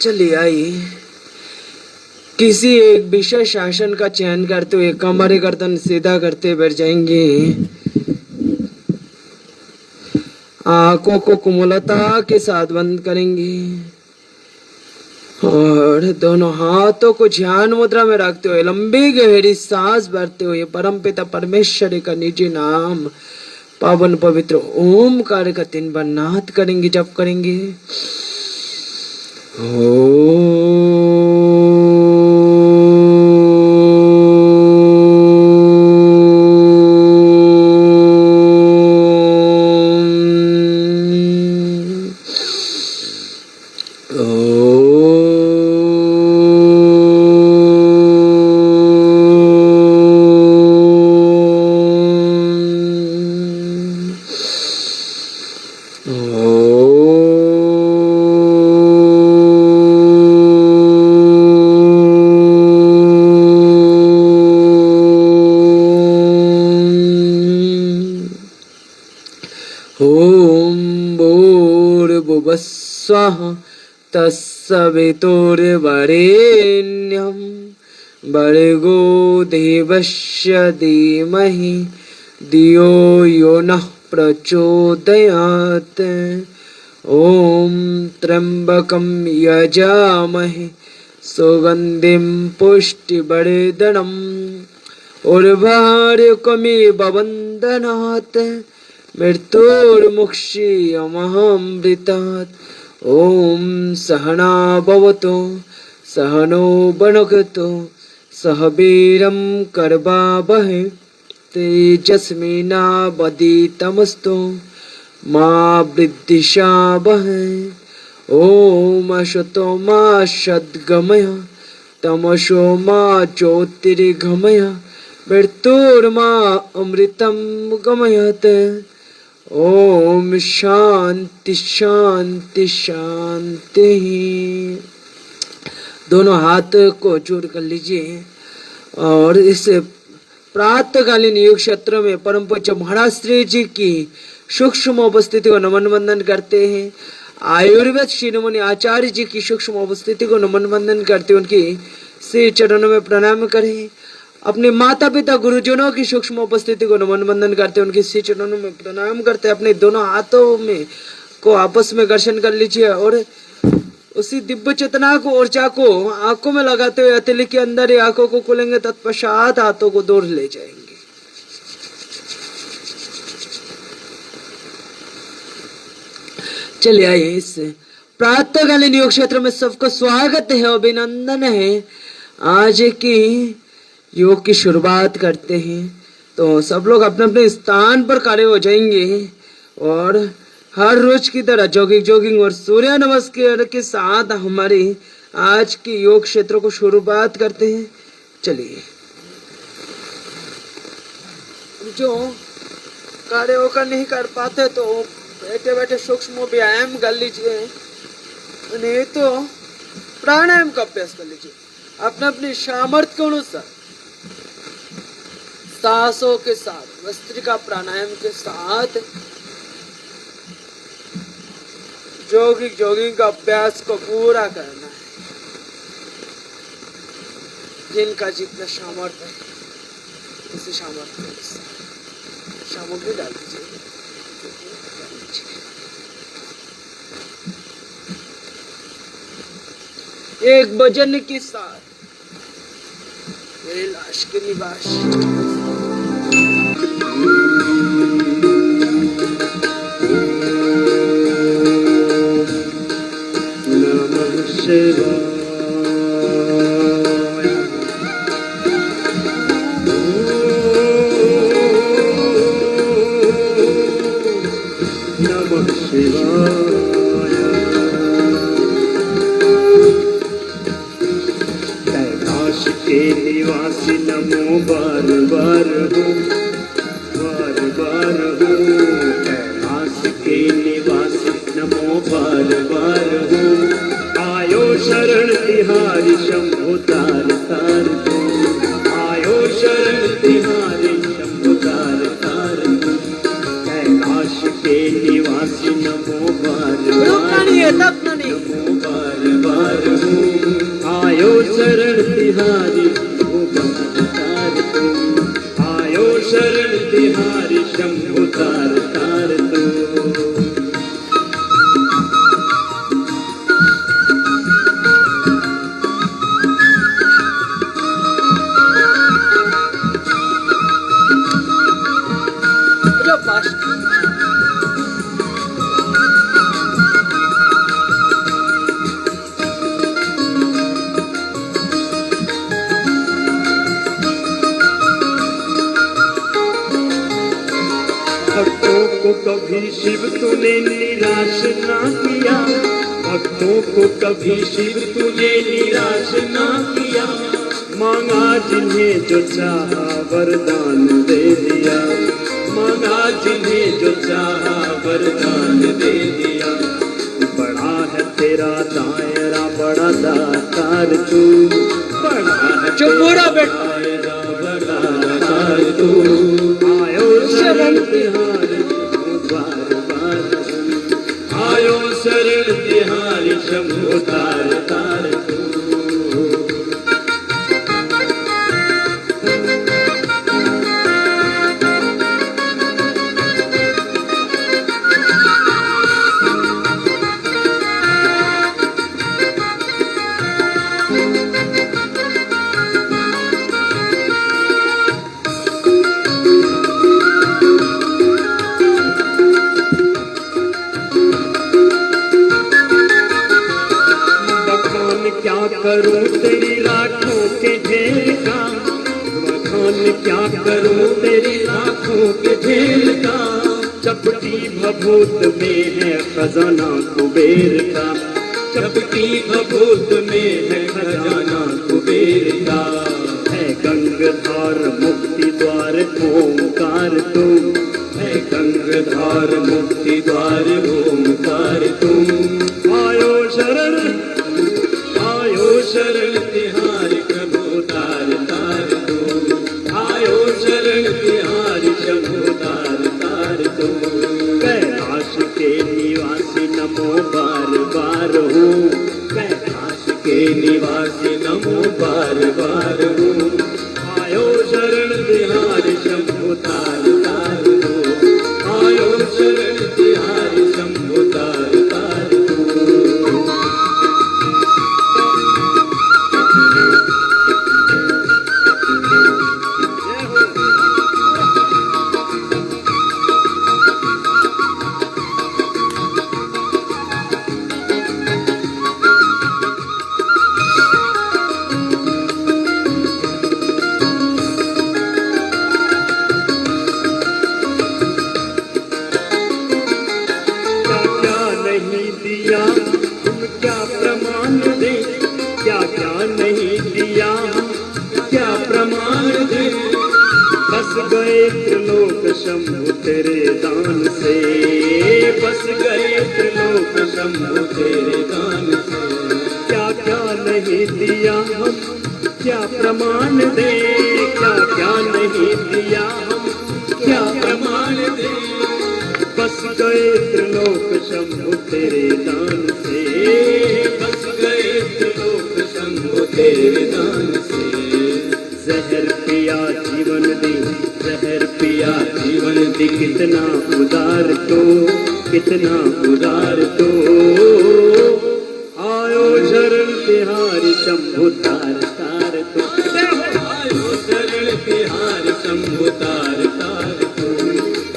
चलिए आइए, किसी एक विशेष आसन का चयन करते हुए कमर गर्दन सीधा करते बैठ जाएंगे। आंखों को कोमलता के साथ बंद करेंगे और दोनों हाथों को ध्यान मुद्रा में रखते हुए लंबी गहरी सांस भरते हुए परमपिता परमेश्वर का निजी नाम पावन पवित्र ओमकार का 3 बार नाद करेंगे, जप करेंगे। स्वः तत्सवितुर्वरेण्यं भर्गो देवस्य धीमहि धियो यो नः प्रचोदयात्। ॐ त्र्यम्बकं यजामहे सुगन्धिं पुष्टिवर्धनम् उर्वारुकमिव बन्धनात् मृत्युर्मुक्षीयमहामृतात्। ॐ सहना भवतु सहनो भुनक्तु सह वीर्यं करवावहै तेजस्विनावधीतमस्तु मा विद्विषावहै। ॐ असतो मा सद्गमय तमसो मा ज्योतिर्गमय मृत्युर्मा अमृतं गमयत्। ओम शांति शांति शांति। दोनों हाथ को जोड़ कर लीजिए और इस प्रातःकालीन योग क्षेत्र में परम पूज्य महाराज श्री जी की सूक्ष्म उपस्थिति को नमन वंदन करते हैं। आयुर्वेद शिरोमणि आचार्य जी की सूक्ष्म उपस्थिति को नमन वंदन करते हैं, उनकी श्री चरणों में प्रणाम करें। अपने माता पिता गुरुजनों की सूक्ष्म उपस्थिति को नमन वंदन करते हैं, उनके श्री चरणों में प्रणाम करते हैं। अपने दोनों हाथों में को आपस में घर्षण कर लीजिए और उसी दिव्य चेतना को ऊर्जा को आंखों में लगाते हुए हथेली के अंदर ही आंखों को खोलेंगे, तत्पश्चात हाथों को दूर ले जाएंगे। चलिए आइए, इस प्रातःकालीन योग क्षेत्र में सबको स्वागत है, अभिनंदन है। आज की योग की शुरुआत करते हैं, तो सब लोग अपने अपने स्थान पर खड़े हो जाएंगे और हर रोज की तरह जॉगिंग और सूर्य नमस्कार के साथ हमारी आज की योग क्षेत्र को शुरुआत करते हैं। चलिए, जो खड़े होकर नहीं कर पाते तो बैठे बैठे सूक्ष्म व्यायाम कर लीजिए, नहीं तो प्राणायाम का अभ्यास कर लीजिए अपने अपने सामर्थ्य के अनुसार, सांसों के साथ, भस्त्रिका प्राणायाम के साथ जॉगिंग का अभ्यास को पूरा करना है। जिनका जितना सामर्थ्य है उसी सामर्थ्य के साथ सामग्री डाल दीजिए। एक भजन के साथ कैलाश के निवास नमः शिवाय। नमः शिवाय। कैलाश के निवासी नमो बार बार हो, बार बार हो। कैलाश के निवासी नमो बार बार हो। आयो शरण तिहारी शंभो तार तार हो। आयो शरण तिहारी शंभो तार तार हो। कैलाश के निवासी नमो बार बार, नमो बार बार शरण तिहारी शंभु तार तार तू, आयो शरण तिहारी शंभु तार तार तू। भक्तों को कभी शिव तूने निराश ना किया, भक्तों को कभी शिव तूने निराश ना किया, मांगा जिन्हें जो चाहा वरदान दे दिया, मांगा जिन्हें जो चाहा वरदान दे दिया। बड़ा है तेरा दायरा बड़ा दातार तू, बड़ा है तेरा दायरा बड़ा दातार तू, आयो शरण तिहारी बार बार, आयो शरण तिहारी शंभु तार तार तू। क्या करूं तेरी लाखों के ढेर का, बखान क्या करूं तेरी लाखों के ढेर का, चपटी भभूत में है खजाना कुबेर का, चपटी भभूत में है खजाना कुबेर का। है गंगाधार मुक्ति द्वार ओंकार तुम, है गंगाधार मुक्ति द्वार ओंकार तुम, आयो शरण शरण तिहारी प्रभु तार तार तू, आयो शरण तिहारी शंभु तार तार तू। कैलाश के निवासी नमो बार बार हूँ, कैलाश के निवासी नमो बार बार हूँ, आयो शरण तिहारी शंभु तार तार तू, आयो शरण तिहारी शंभु तार तार तू। तुम क्या प्रमाण दे, क्या क्या नहीं दिया, क्या प्रमाण दे, बस गए त्रिलोक शंभु तेरे दान से, बस गए त्रिलोक शंभु तेरे दान से। क्या क्या नहीं दिया हम, क्या प्रमाण दे, क्या क्या नहीं दिया हम, क्या प्रमाण दे, बस गए त्रिलोक शंभु तेरे दान से, बस गए त्रिलोक शंभु तेरे दान से। जहर पिया जीवन दी, जहर पिया जीवन दी, कितना उदार तो, कितना उदार तो, आयो शरण तिहारी शंभु तार तार तो, आयो शरण तिहारी शंभु तार तार तो,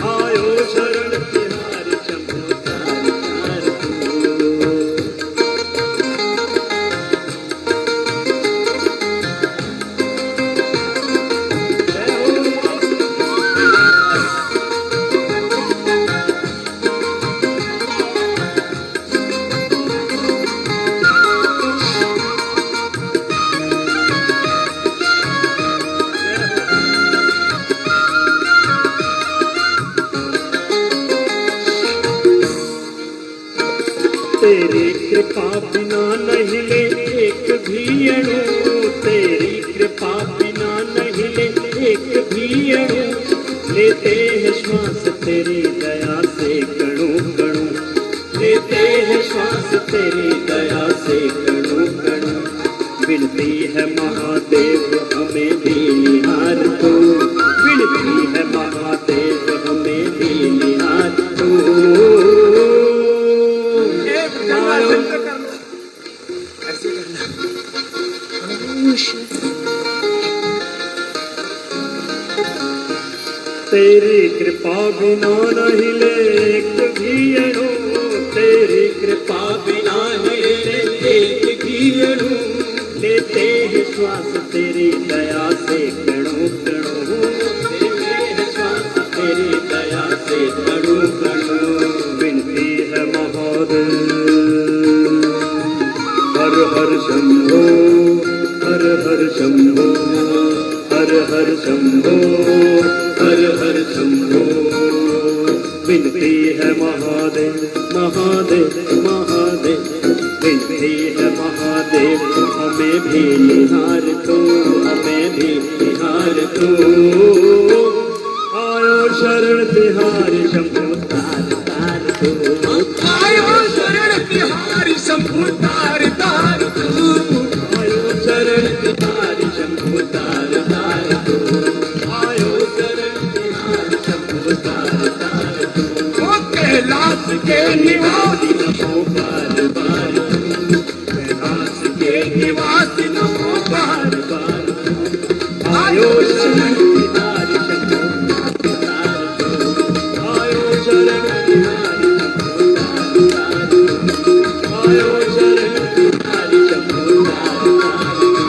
आयो शरण तिहारी शंभु तार तार तो। तेरी कृपा बिना नहीं ले एक भी अणु, तेरी कृपा बिना नहीं ले एक भी अणु, लेते हैं श्वास तेरी दया से कणु कणु, लेते हैं श्वास तेरी दया से कणु कणु। मिलती है बिना नहीं ले एक भी अणु, तेरी कृपा बिना नहीं ले एक भी अणु, लेते हैं श्वास तेरी दया से कणों कणों, लेते हैं श्वास तेरी दया से कणों कणों। विनती है महादेव हर हर शंभो, हर हर शंभो, हर हर शंभो, हर हर शंभो। विनती है महादेव महादेव महादेव, विनती है महादेव हमें भी निहार तो, हमें भी निहार तो। आयो शरण तिहारी शंभो तार तार तो, आयो शरण तिहारी शंभु तार तार तू, आयो शरण तिहारी शंभो तार तार तो, आयो शरण तिहारी शंभो तार तार तो। ओ कैलाश के निवासी नमो बार बार तू, कैलाश के निवासी नमो बार बार तू। आयो शरण तिहारी शंभो तार तार तो, आयो शरण तिहारी शंभो तार तार तो, आयो शरण तिहारी शंभो तार तार तो।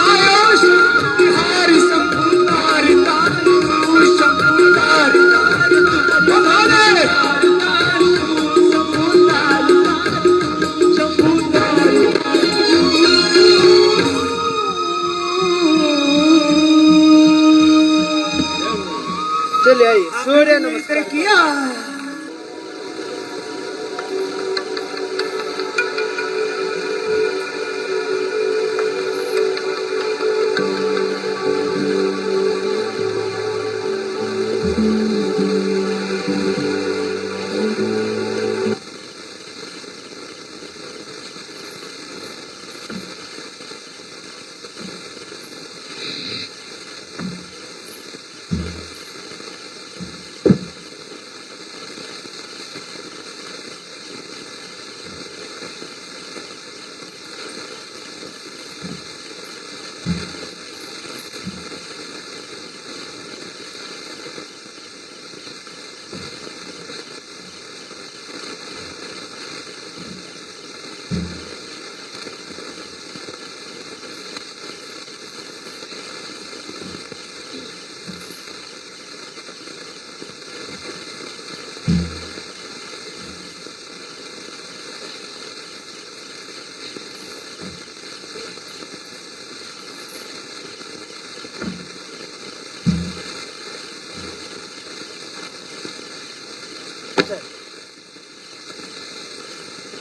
आयो शरण तिहारी शंभु तार तार तू, शंभु तार तार तू। बधाने शंभु तार तार, शंभु तार चलिए आइए सूर्य नमस्कार किया।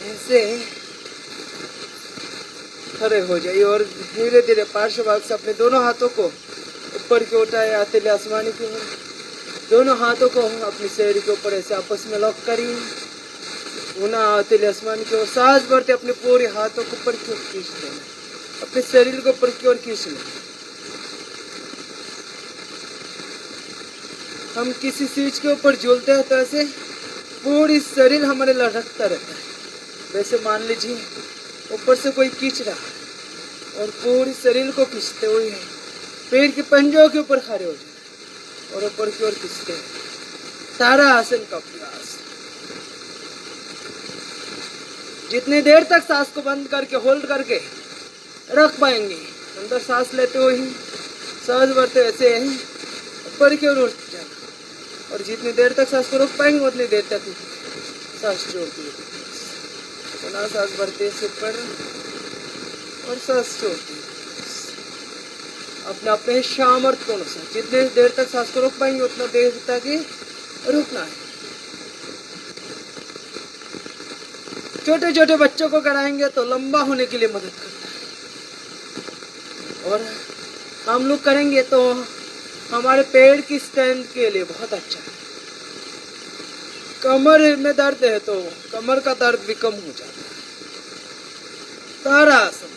ऐसे खड़े हो जाइए और धीरे धीरे पार्श्व भाग से अपने दोनों हाथों को ऊपर की उठाए, हथेली आसमानी की ओर, दोनों हाथों को अपनी शरीर के ऊपर ऐसे आपस में लॉक करिए। पुनः हथेली आसमानी की ओर सांस भरते अपने पूरे हाथों को ऊपर की ओर खींच देना, अपने शरीर को ऊपर की ओर खींच लेना। हम किसी चीज के ऊपर झूलते हैं तो ऐसे पूरी शरीर हमारे लटकता रहता है। वैसे मान लीजिए ऊपर से कोई खींच रहा है और पूरी शरीर को खींचते हुए पैर के पंजों के ऊपर खड़े हो जाए और ऊपर की ओर खींचते हैं। तारा आसन का अभ्यास। जितनी देर तक सांस को बंद करके होल्ड करके रख पाएंगे, अंदर सांस लेते हुए ही सांस भरते ऐसे ही ऊपर की ओर उठ जाना, और जितनी देर तक सांस को रोक पाएंगे उतनी देर तक सांस छोड़ती है। पुनः सांस भरते से ऊपर और सांस छोड़ती है। अपने अपने सामर्थ्य के अनुसार जितने देर तक सांस को रोक पाएंगे उतना देर तक ही रुकना है। छोटे छोटे बच्चों को कराएंगे तो लंबा होने के लिए मदद करता है, और हम लोग करेंगे तो हमारे पेड़ की स्ट्रेंथ के लिए बहुत अच्छा है। कमर में दर्द है तो कमर का दर्द भी कम हो जाता है। तारासन।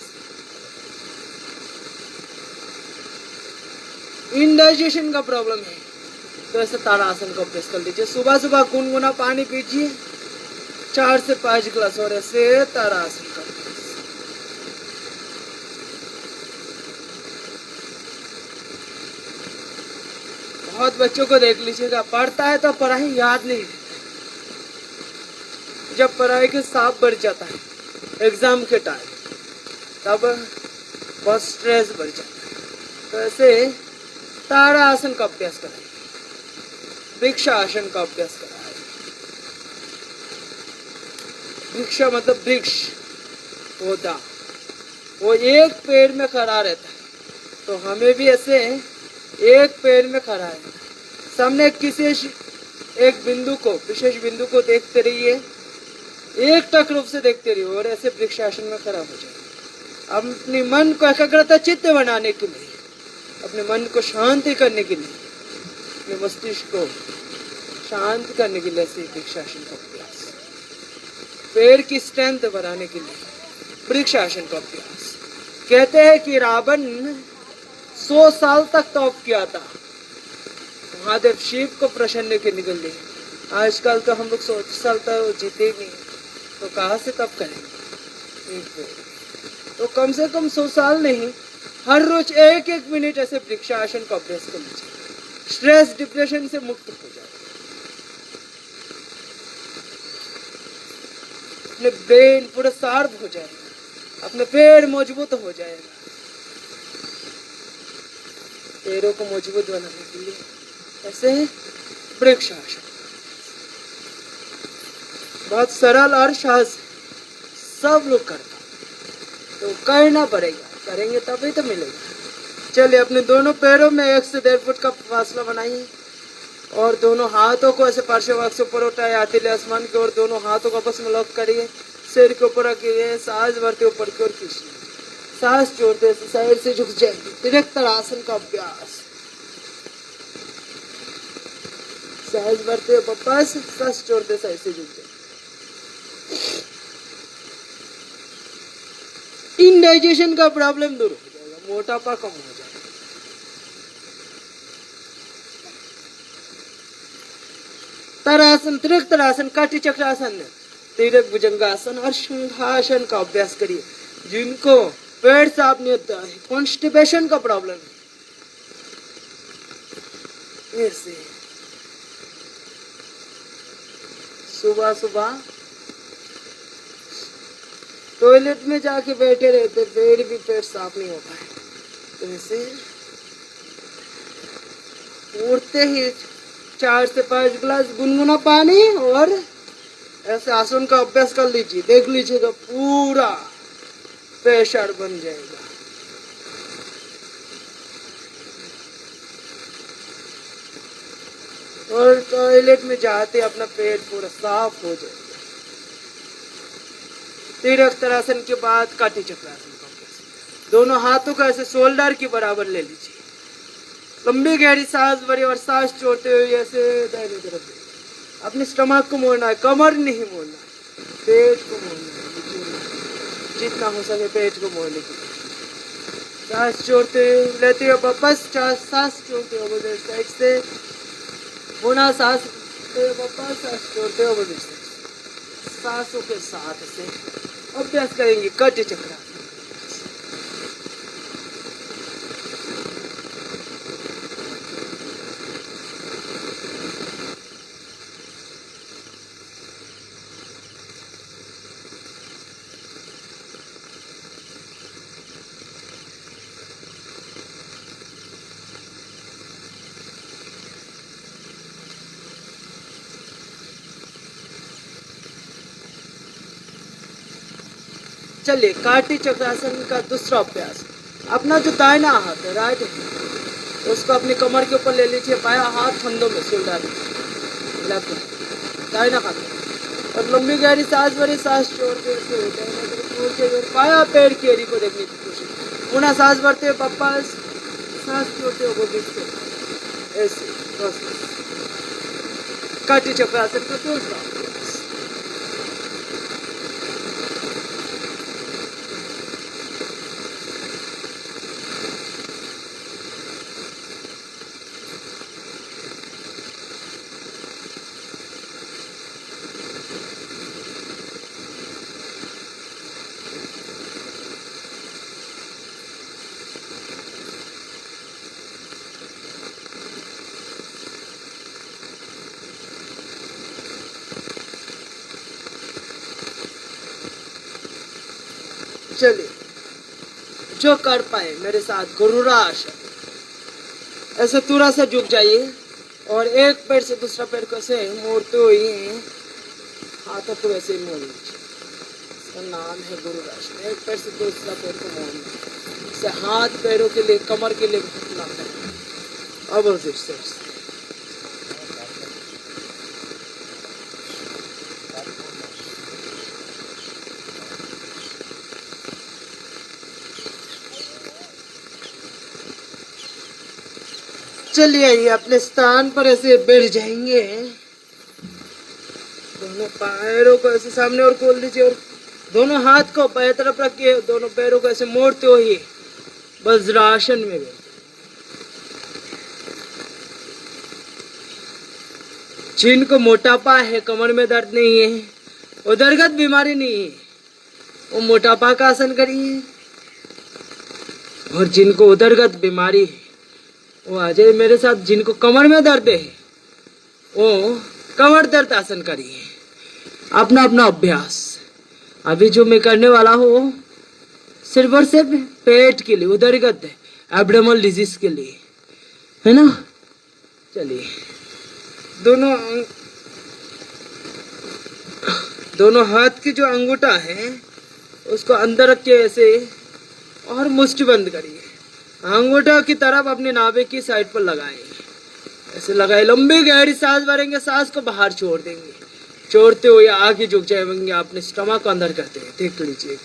इंडाइजेशन का प्रॉब्लम है तो ऐसे तारासन का अभ्यास कर लीजिए। सुबह सुबह गुनगुना पानी पीजिए 4 से 5 गिलास, और ऐसे तारासन का अभ्यास। बहुत बच्चों को देख लीजिएगा, पढ़ता है तो पढ़ाई याद नहीं रहती। जब पढ़ाई के साथ बढ़ जाता है एग्जाम के टाइम, तब बहुत स्ट्रेस बढ़ जाता है। तो ऐसे ताड़ा आसन का अभ्यास कराइए, वृक्ष आसन का अभ्यास कराइए। वृक्ष मतलब वृक्ष, पौधा, वो एक पेड़ में खड़ा रहता है, तो हमें भी ऐसे एक पेड़ में खड़ा है, सामने किसी एक बिंदु को, विशेष बिंदु को देखते रहिए, एक टक रूप से देखते रहिए और ऐसे वृक्षासन में खड़ा हो जाए। अपने मन को एकाग्रता चित्त बनाने के लिए, अपने मन को शांति करने के लिए, अपने मस्तिष्क को शांत करने के लिए ऐसे वृक्षासन का अभ्यास, पेड़ की स्ट्रेंथ बढ़ाने के लिए वृक्षासन का अभ्यास। कहते हैं कि रावण 100 साल तक तप किया था महादेव शिव को प्रसन्न करने के लिए। आजकल तो हम लोग 100 साल तक जीते नहीं, तो कहाँ से तप करेंगे? तो कम से कम 100 साल नहीं, हर रोज 1-1 मिनट ऐसे वृक्षासन का अभ्यास कर लीजिए, स्ट्रेस डिप्रेशन से मुक्त हो जाए, अपने ब्रेन पूरा शार्प हो जाएगा, अपने पैर मजबूत हो जाएगा। पैरों को मजबूत बनाने के लिए ऐसे वृक्षासन बहुत सरल और सहज, सब लोग करता, तो करना पड़ेगा, करेंगे तभी तो मिलेगा। चलिए अपने दोनों पैरों में 1 से 1.5 फुट का फासला बनाइए और दोनों हाथों को ऐसे पार्श्व से ऊपर उठाए, आतिले आसमान की ओर दोनों हाथों को आपस में लॉक करिए, सिर के ऊपर रखिए, सांस भरते ऊपर की ओर खींचिए, सांस छोड़ते साइड से झुक जाएगी, त्रिनेत्र आसन का अभ्यास। सांस भरते वापस, सांस छोड़ते साइड से झुक जाए। इंडाइजेशन का प्रॉब्लम दूर हो जाएगा, मोटापा कम हो जाएगा। तरासन, त्रिनेत्रासन, काटी चक्रासन, तिरक भुजंगासन और सिंहासन का अभ्यास करिए। जिनको पेट साफ नहीं होता है, कॉन्स्टिपेशन का प्रॉब्लम है, ऐसे सुबह सुबह टॉयलेट में जाके बैठे रहते, फिर भी पेट साफ नहीं होता है, तो ऐसे उठते ही 4 से 5 गिलास गुनगुना पानी और ऐसे आसन का अभ्यास कर लीजिए, देख लीजिएगा पूरा प्रेशर बन जाएगा। और टॉयलेट में जाते अपना पेट पूरा साफ हो जाएगा। त्रिनेत्रासन के बाद काटी चक्रासन का अभ्यास, दोनों हाथों को ऐसे शोल्डर के बराबर ले लीजिए, लंबी गहरी सांस भरी और सांस छोड़ते हुए ऐसे दाहिने तरफ अपने स्टमक को मोड़ना है, कमर नहीं मोड़ना है, पेट को मोड़ना है, जितना हो सके पेट को मोड़ने के लिए। सांस छोड़ते लेते हुए वापस सांस छोड़ते हो उधर साइड से, पुनः सांस वापस सांस छोड़ते हो उधर से, सांसों के साथ से अभ्यास करेंगे काटी चक्रासन। चलिए काटी चक्रासन का दूसरा अभ्यास, अपना जो दाहिना हाथ है, राइट हैंड, उसको अपनी कमर के ऊपर ले लीजिए, बाया हाथ फंदों में शोल्डर में, लेफ्ट दाहिना हाथ, और लंबी गहरी सांस भरी, सांस छोड़ते हुए बाया पैर की एड़ी को देखने की कोशिश, पुनः सांस भरते हुए वापस, सांस छोड़ते हुए ऐसे बस। काटी चक्रासन का दूसरा अभ्यास। चलिए, जो कर पाए मेरे साथ गुरुरासन। ऐसे थोड़ा सा झुक जाइए और एक पैर से दूसरा पैर को ऐसे मोड़ते हुए हाथों को ऐसे ही मोड़ लीजिए। इसका नाम है गुरुरासन। एक पैर से दूसरा पैर को मोड़ना, इससे हाथ पैरों के लिए, कमर के लिए बहुत लाभ है। अब फिर से चलिए आइए, अपने स्थान पर ऐसे बैठ जाएंगे। दोनों पैरों को ऐसे सामने और खोल लीजिए और दोनों हाथ को बाएं तरफ रखिए, दोनों पैरों को ऐसे मोड़ते हुए वज्रासन में बैठ। जिनको मोटापा है, कमर में दर्द नहीं है, उदरगत बीमारी नहीं है, वो मोटापा का आसन करिए। और जिनको उदरगत बीमारी है वो आ जाए मेरे साथ। जिनको कमर में दर्द है वो कमर दर्द आसन करिए। अपना अपना अभ्यास अभी जो मैं करने वाला हूँ सिर्फ और सिर्फ पेट के लिए, उदरगत है, एब्डोमिनल डिजीज के लिए, है ना। चलिए, दोनों हाथ की जो अंगूठा है उसको अंदर रख के ऐसे और मुष्टि बंद करिए। अंगूठा की तरफ अपने नाभि की साइड पर लगाएं। ऐसे लगाए, लंबी गहरी सांस भरेंगे, सांस को बाहर छोड़ देंगे। छोड़ते हुए आगे झुक जाएंगे, अपने स्टमक को अंदर करते हैं। देख लीजिए,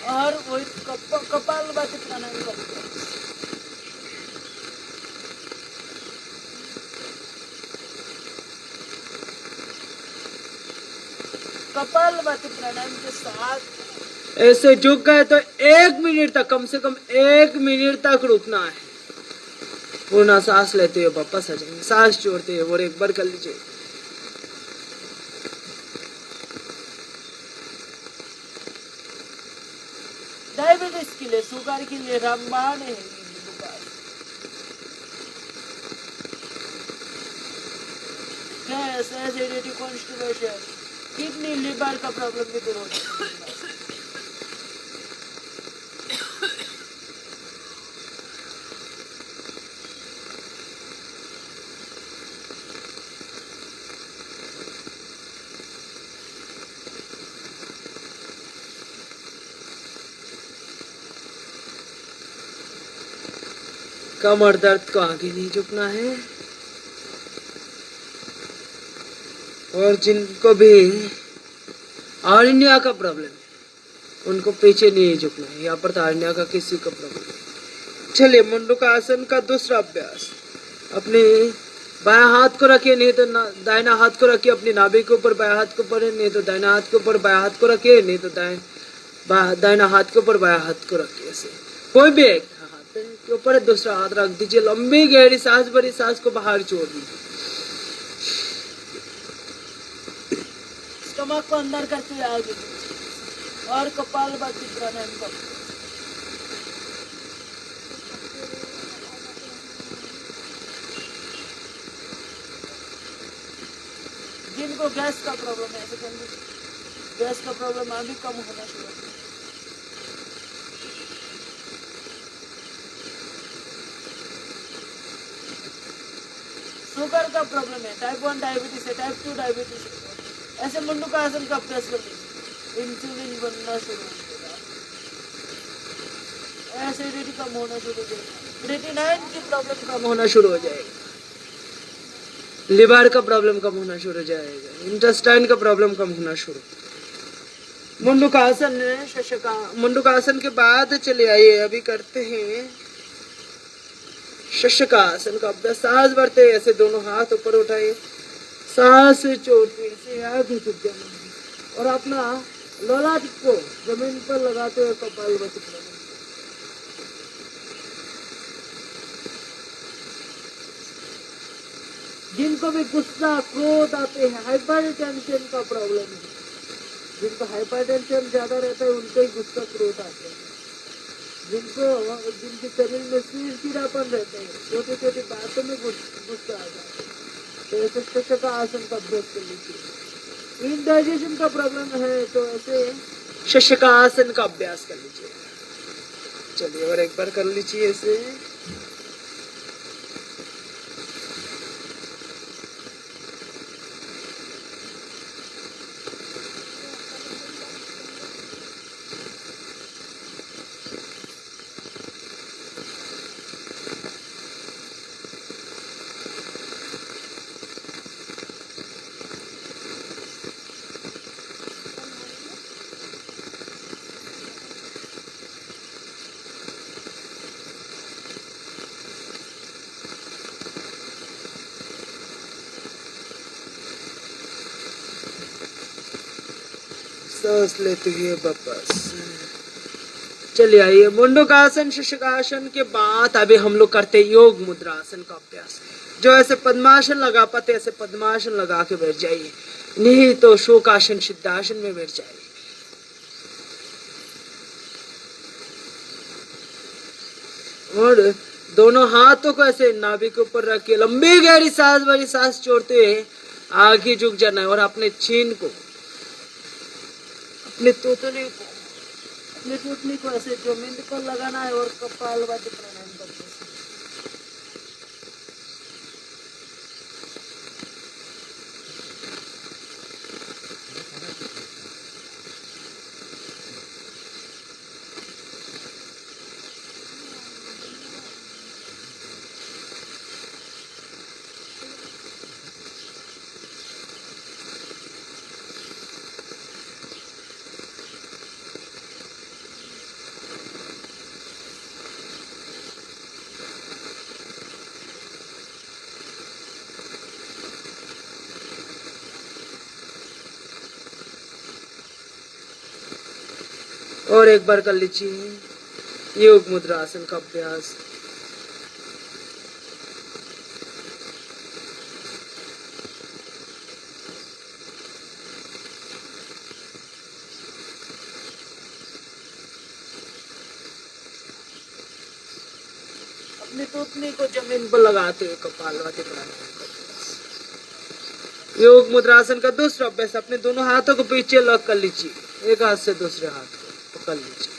और वही कपालभाति प्राणायाम करते हैं। कपालभाति प्राणायाम के साथ ऐसे झुक गए तो 1 मिनट तक, कम से कम 1 मिनट तक रुकना है। पूर्ण सांस लेते हुए वापस आ जाएंगे, सांस छोड़ते हुए और एक बार कर लीजिए। डायबिटीज के लिए, शुगर के लिए रामबाण है। Gas, acidity, constipation, kidney, liver का प्रॉब्लम भी दूर हो जाता है। कमर दर्द को आगे नहीं झुकना है। और जिनको भी आर्निया का प्रॉब्लम है उनको पीछे नहीं झुकना है। यहाँ पर तो आर्निया का किसी का प्रॉब्लम नहीं। चलिए, मंडूकासन का दूसरा अभ्यास। अपने बायां हाथ को रखिए, नहीं तो दाहिना हाथ को रखिए। अपनी नाभि के ऊपर बायां हाथ को ऊपर, नहीं तो दाहिना हाथ के ऊपर बायां हाथ को रखिए, नहीं तो दाहिना हाथ के ऊपर बायां हाथ को रखिए। ऐसे कोई भी एक हाथ के ऊपर दूसरा हाथ रख दीजिए। लंबी गहरी सांस भरी, सांस को बाहर छोड़ दीजिए। स्टमक को अंदर करते हुए आगे और कपालभाति प्राणायाम करो। जिनको गैस का प्रॉब्लम है, ऐसे कर लीजिए। गैस का प्रॉब्लम अभी कम होना शुरू हो गया। शुगर का प्रॉब्लम है, टाइप 1 डायबिटीज है, टाइप 2 डायबिटीज है, ऐसे मंडूकासन का अभ्यास कर लीजिए। इंसुलिन बनना शुरू हो जाएगा, एसिडिटी कम होना शुरू हो जाएगा, रेटिनाइन की प्रॉब्लम कम होना शुरू हो जाएगा, लिवर का प्रॉब्लम कम होना शुरू हो जाएगा, इंटेस्टाइन का प्रॉब्लम कम होना शुरू। मंडूकासन है, मंडूकासन के बाद चले आइए, अभी करते हैं शशकासन का अभ्यास। सांस भरते ऐसे दोनों हाथ ऊपर उठाइए, सांस छोड़ते ऐसे आगे झुक जाना और अपना ललाट को जमीन पर लगाते हुए कपालभाति प्राणायाम। जिनको भी गुस्सा, क्रोध आते हैं, हाइपर टेंशन का प्रॉब्लम है, जिनको हाइपर टेंशन ज्यादा रहता है उनको ही गुस्सा, क्रोध आते हैं। जिनके शरीर में चिड़चिड़ापन रहता है, छोटी छोटी बातों में गुस्सा आ जाता है, तो ऐसे शशक आसन का अभ्यास कर लीजिए। इनडाइजेशन का प्रॉब्लम है तो ऐसे शशक आसन का अभ्यास कर लीजिए। चलिए और एक बार कर लीजिए ऐसे। सांस लेते हुए वापस। चलिए आइए, मुंडकासन शशकासन के बाद अभी हम लोग करते योग मुद्रासन का अभ्यास। जो ऐसे पद्मासन लगा पाते ऐसे पद्मासन लगा के बैठ जाइए, नहीं तो शोकासन सिद्धासन में बैठ जाइए। और दोनों हाथों को ऐसे नाभि के ऊपर रख के लंबी गहरी सांस भरी सांस छोड़ते हुए आगे झुक जाना है और अपने चीन को अपने तोतली को ऐसे जमीन पर लगाना है और कपालभाति प्राणायाम करते हैं। और एक बार कर लीजिए योग मुद्रा आसन का अभ्यास। अपनी तोतनी को जमीन पर लगाते हुए कपालभाति प्राणायाम करते हैं। योग मुद्रासन का दूसरा अभ्यास, अपने दोनों हाथों को पीछे लॉक कर लीजिए, एक हाथ से दूसरे हाथ को पकड़ लीजिए,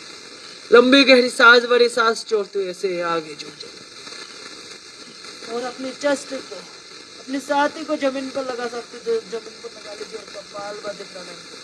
लंबी गहरी सांस भरी सांस छोड़ते हुए ऐसे आगे झुक जाइए और अपनी चेस्ट को अपनी छाती को जमीन पर लगा सकते हो, जमीन पर लगा लीजिए और कपालभाति प्राणायाम करिए।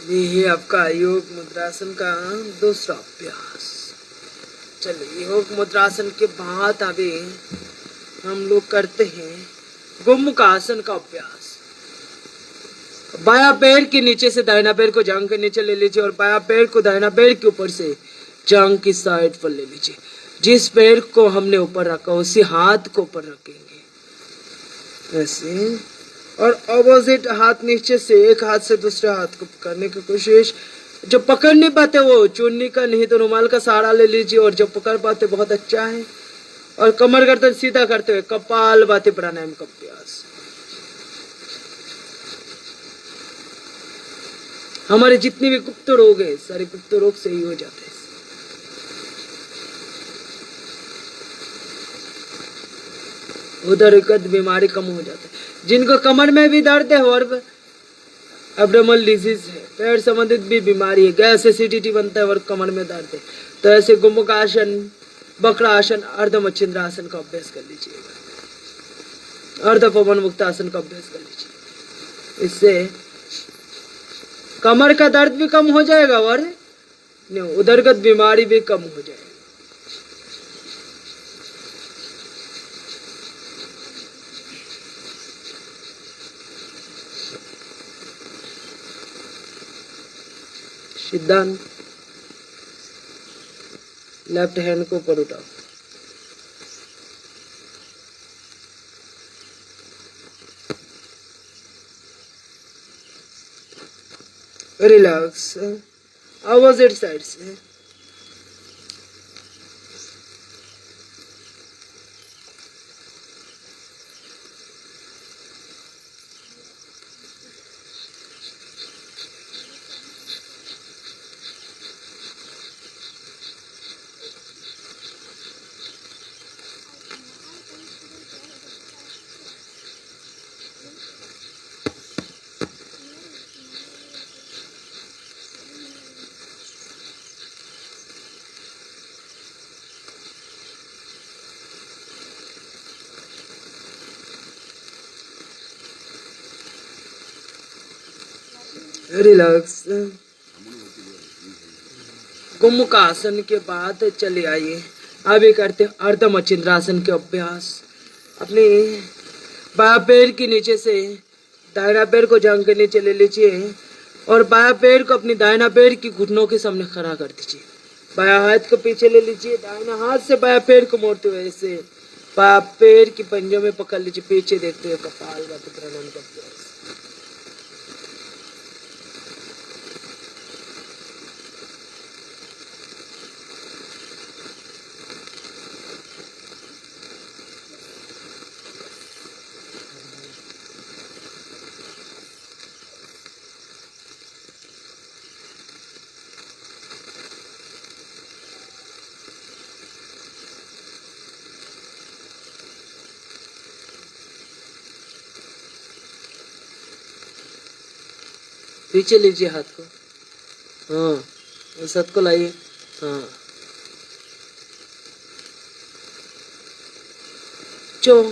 ये है आपका योग मुद्रासन का दूसरा अभ्यास। चलिए योग मुद्रासन के बाद अभी हम लोग करते हैं गोमुख आसन का अभ्यास। बाया पैर के नीचे से दाहिना पैर को जांघ के नीचे ले लीजिए और बाया पैर को दाहिना पैर के ऊपर से जांघ की साइड पर ले लीजिए। जिस पैर को हमने ऊपर रखा उसी हाथ को ऊपर रखेंगे ऐसे, और ऑपोजिट हाथ नीचे से एक हाथ से दूसरे हाथ को पकड़ने की कोशिश। जो पकड़ नहीं पाते वो चुन्नी का नहीं तो रुमाल का सहारा ले लीजिए, और जो पकड़ पाते बहुत अच्छा है। और कमर गर्दन सीधा करते हुए कपालभाति प्राणायाम का अभ्यास। हमारे जितने भी गुप्त रोग है सारे गुप्त रोग से ही हो जाते हैं। उदरगत बीमारी कम हो जाती है। जिनको कमर में भी दर्द है और एब्डोमिनल डिजीज है, पेट संबंधित भी बीमारी है, गैस एसिडिटी बनता है और कमर में दर्द है, तो ऐसे गोमुख आसन, बकरा आसन, अर्ध मच्छिंद्र आसन का अभ्यास कर लीजिएगा। अर्ध पवन मुक्त आसन का अभ्यास कर लीजिए। इससे कमर का दर्द भी कम हो जाएगा और उदरगत बीमारी भी कम हो जाएगी। सिद्धांत लेफ्ट हैंड को ऊपर उठाओ। रिलैक्स, अपोजिट साइड से। रिलैक्स। गोमुख आसन के बाद चले आइए, अभी करते हैं अर्ध मच्छिंद्रासन के अभ्यास। अपने बायां पैर के नीचे से दाहिना पैर को जांघ के नीचे ले लीजिए और बायां पैर को अपनी दाहिना पैर की घुटनों के सामने खड़ा कर दीजिए। बायां हाथ को पीछे ले लीजिए, दाहिना हाथ से बायां पैर को मोड़ते हुए ऐसे बायां पैर की पंजों में पकड़ लीजिए, पीछे देखते हुए कपालभाति प्रणाम करते हुए। पीछे लीजिए हाथ को, हाँ इस हाथ को लाइए, हाँ। जो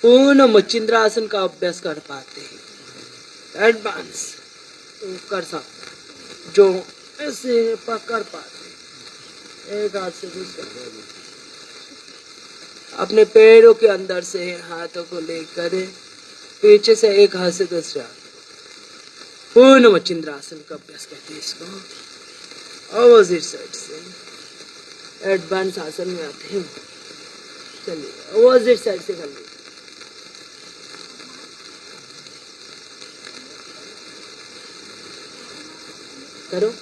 पूर्ण मच्छिंद्रासन का अभ्यास कर पाते हैं, एडवांस कर सकते, जो ऐसे पकड़ पाते हैं, एक हाथ से दूसरे अपने पैरों के अंदर से हाथों को लेकर पीछे से एक हाथ से दूसरा पूर्ण मच्छिंद्रासन का अभ्यास कहते हैं इसको। अपोजिट साइड से एडवांस आसन में आते हैं। चलिए अपोजिट साइड से कर लीजिए। करो।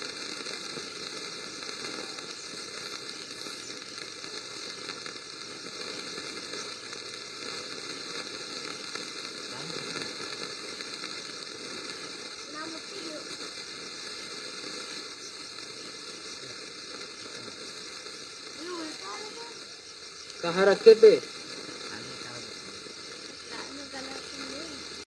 कहाँ रखे थे?